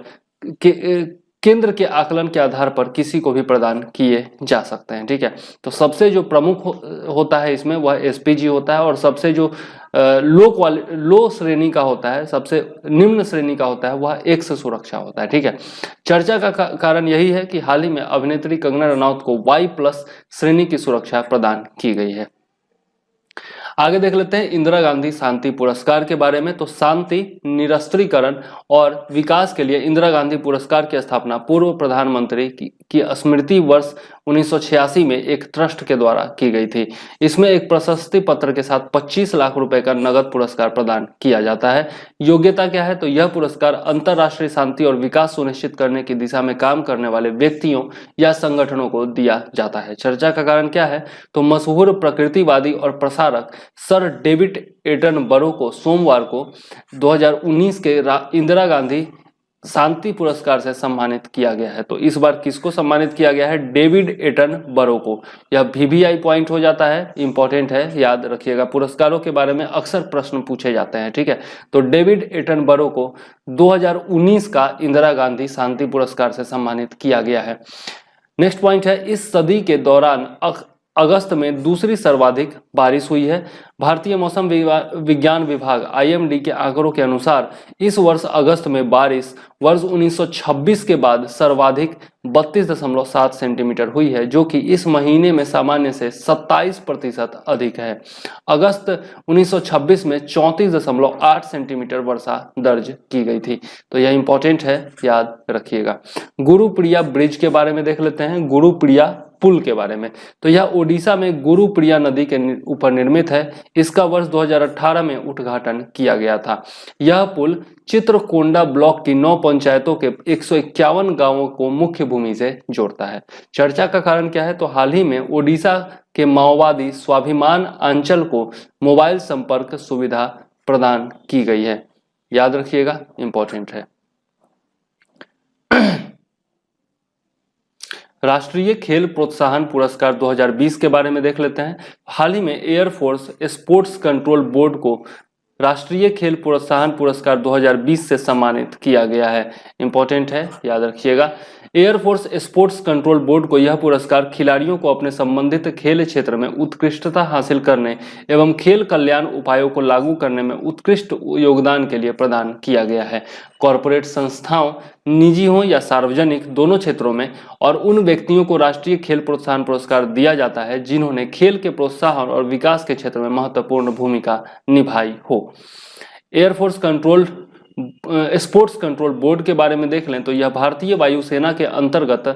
केंद्र के आकलन के आधार पर किसी को भी प्रदान किए जा सकते हैं। ठीक है, तो सबसे जो प्रमुख होता है इसमें वह SPG होता है और सबसे जो लो श्रेणी का होता है, सबसे निम्न श्रेणी का होता है वह X सुरक्षा होता है। ठीक है, चर्चा का कारण यही है कि हाल ही में अभिनेत्री कंगना रनौत को Y+ श्रेणी की सुरक्षा प्रदान की गई है। आगे देख लेते हैं इंदिरा गांधी शांति पुरस्कार के बारे में। तो शांति, निरस्त्रीकरण और विकास के लिए इंदिरा गांधी पुरस्कार की स्थापना पूर्व प्रधानमंत्री की स्मृति वर्ष 1986 में एक ट्रस्ट के द्वारा की गई थी। इसमें एक प्रशस्ति पत्र के साथ 25 लाख रुपए का नगद पुरस्कार प्रदान किया जाता है। योग्यता क्या है, तो यह पुरस्कार अंतरराष्ट्रीय शांति और विकास सुनिश्चित करने की दिशा में काम करने वाले व्यक्तियों या संगठनों को दिया जाता है। चर्चा का कारण क्या है, तो मशहूर प्रकृतिवादी और प्रसारक सर डेविड एटनबरो को सोमवार को 2019 के इंदिरा गांधी शांति पुरस्कार से सम्मानित किया गया है। तो इस बार किसको सम्मानित किया गया है, डेविड एटनबरो को। यह VVI पॉइंट हो जाता है, इंपॉर्टेंट है, याद रखिएगा। पुरस्कारों के बारे में अक्सर प्रश्न पूछे जाते हैं। ठीक है, तो डेविड एटनबरो को 2019 का इंदिरा गांधी शांति पुरस्कार से सम्मानित किया गया है। नेक्स्ट पॉइंट है, इस सदी के दौरान अगस्त में दूसरी सर्वाधिक बारिश हुई है। भारतीय मौसम विज्ञान विभाग IMD के आंकड़ों के अनुसार इस वर्ष अगस्त में बारिश वर्ष 1926 के बाद सर्वाधिक 32.7 सेंटीमीटर हुई है, जो कि इस महीने में सामान्य से 27% अधिक है। अगस्त 1926 में 34.8 सेंटीमीटर वर्षा दर्ज की गई थी। तो यह इंपॉर्टेंट है, याद रखिएगा। गुरुप्रिया ब्रिज के बारे में देख लेते हैं, गुरुप्रिया पुल के बारे में। तो यह ओडिशा में गुरुप्रिया नदी के ऊपर निर्मित है। इसका वर्ष 2018 में उद्घाटन किया गया था। यह पुल चित्रकोंडा ब्लॉक की 9 पंचायतों के 151 गांवों को मुख्य भूमि से जोड़ता है। चर्चा का कारण क्या है, तो हाल ही में ओडिशा के माओवादी स्वाभिमान अंचल को मोबाइल संपर्क सुविधा प्रदान की गई है, याद रखिएगा, इंपॉर्टेंट है। राष्ट्रीय खेल प्रोत्साहन पुरस्कार 2020 के बारे में देख लेते हैं। हाल ही में एयरफोर्स स्पोर्ट्स कंट्रोल बोर्ड को राष्ट्रीय खेल प्रोत्साहन पुरस्कार 2020 से सम्मानित किया गया है, इंपॉर्टेंट है, याद रखिएगा। एयरफोर्स स्पोर्ट्स कंट्रोल बोर्ड को यह पुरस्कार खिलाड़ियों को अपने संबंधित खेल क्षेत्र में उत्कृष्टता हासिल करने एवं खेल कल्याण उपायों को लागू करने में उत्कृष्ट योगदान के लिए प्रदान किया गया है। कॉरपोरेट संस्थाओं, निजी हो या सार्वजनिक, दोनों क्षेत्रों में और उन व्यक्तियों को राष्ट्रीय खेल प्रोत्साहन पुरस्कार दिया जाता है जिन्होंने खेल के प्रोत्साहन और विकास के क्षेत्र में महत्वपूर्ण भूमिका निभाई हो। Air force control sports control board के बारे में देख लें तो यह भारतीय वायुसेना के अंतर्गत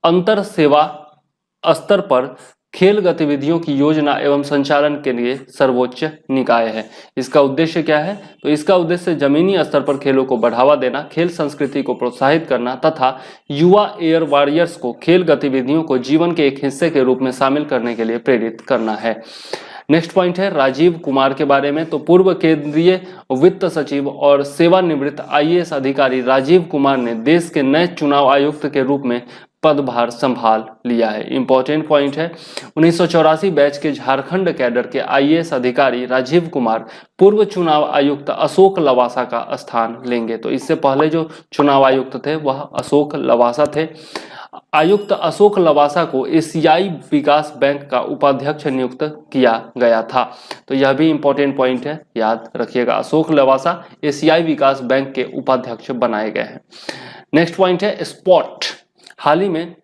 अंतर सेवा स्तर पर खेल गतिविधियों की योजना एवं संचालन के लिए सर्वोच्च निकाय है। इसका उद्देश्य क्या है? तो इसका उद्देश्य जमीनी स्तर पर खेलों को बढ़ावा देना, खेल संस्कृति को प्रोत्साहित करना तथा युवा एयर वॉरियर्स को खेल गतिविधियों को जीवन के एक हिस्से के रूप में शामिल करने के लिए प्रेरित करना है। नेक्स्ट पॉइंट है राजीव कुमार के बारे में। तो पूर्व केंद्रीय वित्त सचिव और सेवानिवृत्त आईएएस अधिकारी राजीव कुमार ने देश के नए चुनाव आयुक्त के रूप में पदभार संभाल लिया है। इंपॉर्टेंट पॉइंट है 1984 बैच के झारखंड कैडर के आईएएस अधिकारी राजीव कुमार पूर्व चुनाव आयुक्त अशोक लवासा का स्थान लेंगे। तो इससे पहले जो चुनाव आयुक्त थे वह अशोक लवासा थे। आयुक्त अशोक लवासा को एशियाई विकास बैंक का उपाध्यक्ष नियुक्त किया गया था। तो यह भी इंपॉर्टेंट पॉइंट है, याद रखिएगा। अशोक लवासा एशियाई विकास बैंक के उपाध्यक्ष बनाए गए हैं। नेक्स्ट पॉइंट है स्पॉट। हाल ही में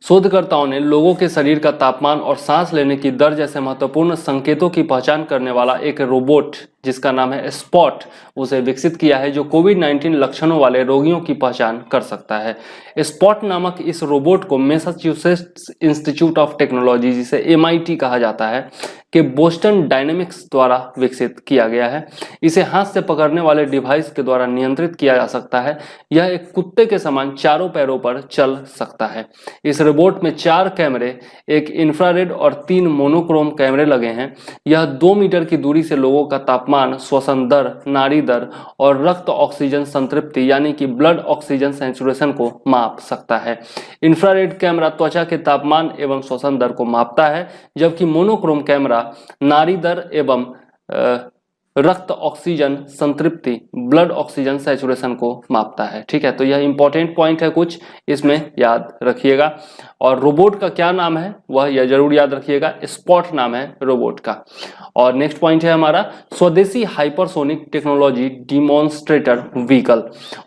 शोधकर्ताओं ने लोगों के शरीर का तापमान और सांस लेने की दर जैसे महत्वपूर्ण संकेतों की पहचान करने वाला एक रोबोट जिसका नाम है स्पॉट उसे विकसित किया है, जो कोविड-19 लक्षणों वाले रोगियों की पहचान कर सकता है। स्पॉट नामक इस रोबोट को मैसाचुसेट्स इंस्टीट्यूट ऑफ टेक्नोलॉजी, जिसे MIT कहा जाता है, के बोस्टन डायनेमिक्स द्वारा विकसित किया गया है। इसे हाथ से पकड़ने वाले डिवाइस के द्वारा नियंत्रित किया जा सकता है। यह एक कुत्ते के समान चारों पैरों पर चल सकता है। इस रोबोट में 4 कैमरे, एक इंफ्रारेड और 3 मोनोक्रोम कैमरे लगे हैं। यह 2 मीटर की दूरी से लोगों का तापमान, श्वसन दर, नाड़ी दर और रक्त ऑक्सीजन संतृप्ति यानी कि ब्लड ऑक्सीजन सैचुरेशन को माप सकता है। इंफ्रारेड कैमरा त्वचा के तापमान एवं श्वसन दर को मापता है, जबकि मोनोक्रोम कैमरा नाड़ी दर एवं रक्त ऑक्सीजन संतृप्ति, ब्लड ऑक्सीजन सैचुरेशन को मापता है। ठीक है, तो यह इंपॉर्टेंट पॉइंट है, कुछ इसमें याद रखिएगा। और रोबोट का क्या नाम है वह यह जरूर याद रखिएगा, स्पॉट नाम है रोबोट का। और नेक्स्ट पॉइंट है हमारा स्वदेशी hypersonic technology demonstrator vehicle.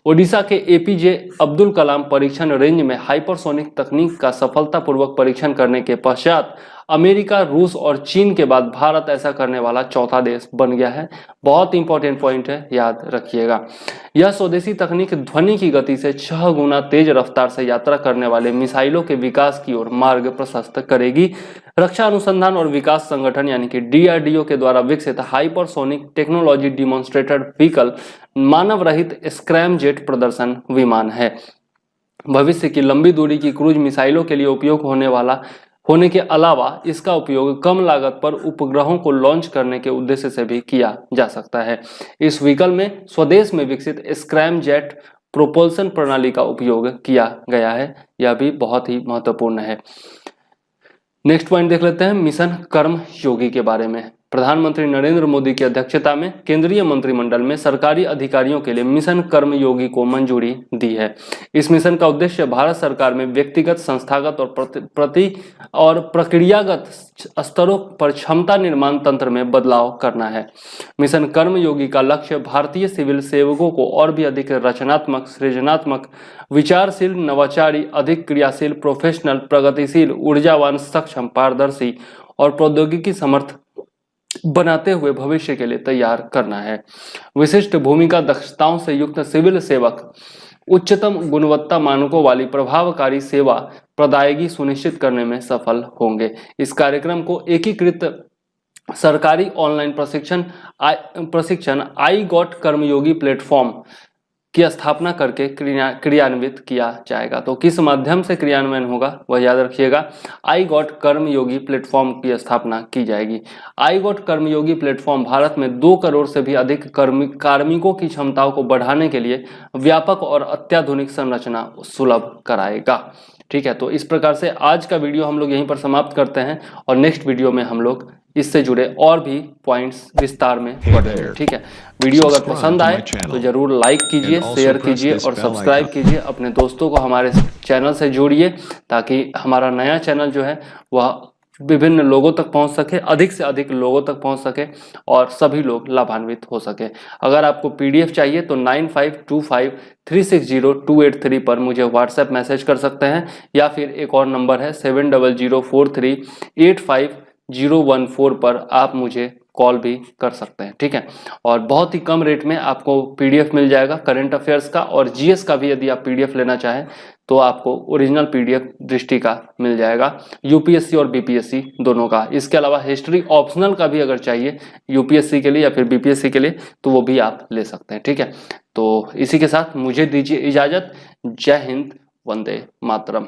Odisha के APJ अब्दुल कलाम परीक्षण रेंज में हाइपरसोनिक तकनीक का सफलतापूर्वक परीक्षण करने के पश्चात अमेरिका, रूस और चीन के बाद भारत ऐसा करने वाला चौथा देश बन गया है। बहुत इंपॉर्टेंट पॉइंट है, याद रखिएगा। यह स्वदेशी तकनीक ध्वनि की गति से 6 गुना तेज रफ्तार से यात्रा करने वाले मिसाइलों के विकास की ओर मार्ग प्रशस्त करेगी। रक्षा अनुसंधान और विकास संगठन यानी कि DRDO के द्वारा विकसित हाइपरसोनिक टेक्नोलॉजी डिमॉन्स्ट्रेटर व्हीकल मानव रहित स्क्रैमजेट प्रदर्शन विमान है। भविष्य की लंबी दूरी की क्रूज मिसाइलों के लिए उपयोग होने के अलावा इसका उपयोग कम लागत पर उपग्रहों को लॉन्च करने के उद्देश्य से भी किया जा सकता है। इस व्हीकल में स्वदेश में विकसित स्क्रैमजेट प्रोपल्सन प्रणाली का उपयोग किया गया है। यह भी बहुत ही महत्वपूर्ण है। नेक्स्ट पॉइंट देख लेते हैं मिशन कर्मयोगी के बारे में। प्रधानमंत्री नरेंद्र मोदी की अध्यक्षता में केंद्रीय मंत्रिमंडल में सरकारी अधिकारियों के लिए मिशन कर्मयोगी को मंजूरी दी है। इस मिशन का उद्देश्य भारत सरकार में व्यक्तिगत, संस्थागत और प्रक्रियागत स्तरों पर क्षमता निर्माण तंत्र में बदलाव करना है। मिशन कर्मयोगी का लक्ष्य भारतीय सिविल सेवकों को और भी अधिक रचनात्मक, सृजनात्मक, विचारशील, नवाचारी, अधिक क्रियाशील, प्रोफेशनल, प्रगतिशील, ऊर्जावान, सक्षम, पारदर्शी और प्रौद्योगिकी समर्थ बनाते हुए भविष्य के लिए तैयार करना है। विशिष्ट भूमिका दक्षताओं से युक्त सिविल सेवक उच्चतम गुणवत्ता मानकों वाली प्रभावकारी सेवा प्रदायगी सुनिश्चित करने में सफल होंगे। इस कार्यक्रम को एकीकृत सरकारी ऑनलाइन प्रशिक्षण आई गॉट कर्मयोगी प्लेटफॉर्म की स्थापना करके क्रियान्वित किया जाएगा। तो किस माध्यम से क्रियान्वयन होगा वह याद रखिएगा, आई गॉट कर्मयोगी प्लेटफॉर्म की स्थापना की जाएगी। I got Karmayogi platform Bharat में 2 करोड़ से भी अधिक कार्मिकों की क्षमताओं को बढ़ाने के लिए व्यापक और अत्याधुनिक संरचना सुलभ कराएगा। ठीक है, तो इस प्रकार से आज का वीडियो हम लोग यहीं पर समाप्त करते हैं और नेक्स्ट वीडियो में हम लोग इससे जुड़े और भी पॉइंट्स विस्तार में पढ़ेंगे। ठीक है, वीडियो अगर पसंद आए तो जरूर लाइक कीजिए, शेयर कीजिए और सब्सक्राइब कीजिए। अपने दोस्तों को हमारे चैनल से जोड़िए ताकि हमारा नया चैनल जो है वह विभिन्न लोगों तक पहुंच सके, अधिक से अधिक लोगों तक पहुंच सके और सभी लोग लाभान्वित हो सके। अगर आपको पीडीएफ चाहिए तो 9525360283 पर मुझे व्हाट्सएप मैसेज कर सकते हैं, या फिर एक और नंबर है 7004385014 पर आप मुझे कॉल भी कर सकते हैं। ठीक है, और बहुत ही कम रेट में आपको पीडीएफ मिल जाएगा करंट अफेयर्स का, और जीएस का भी यदि आप पीडीएफ लेना चाहें तो आपको ओरिजिनल पीडीएफ दृष्टि का मिल जाएगा, यूपीएससी और बीपीएससी दोनों का। इसके अलावा हिस्ट्री ऑप्शनल का भी अगर चाहिए यूपीएससी के लिए या फिर बीपीएससी के लिए तो वो भी आप ले सकते हैं। ठीक है, तो इसी के साथ मुझे दीजिए इजाजत। जय हिंद, वंदे मातरम।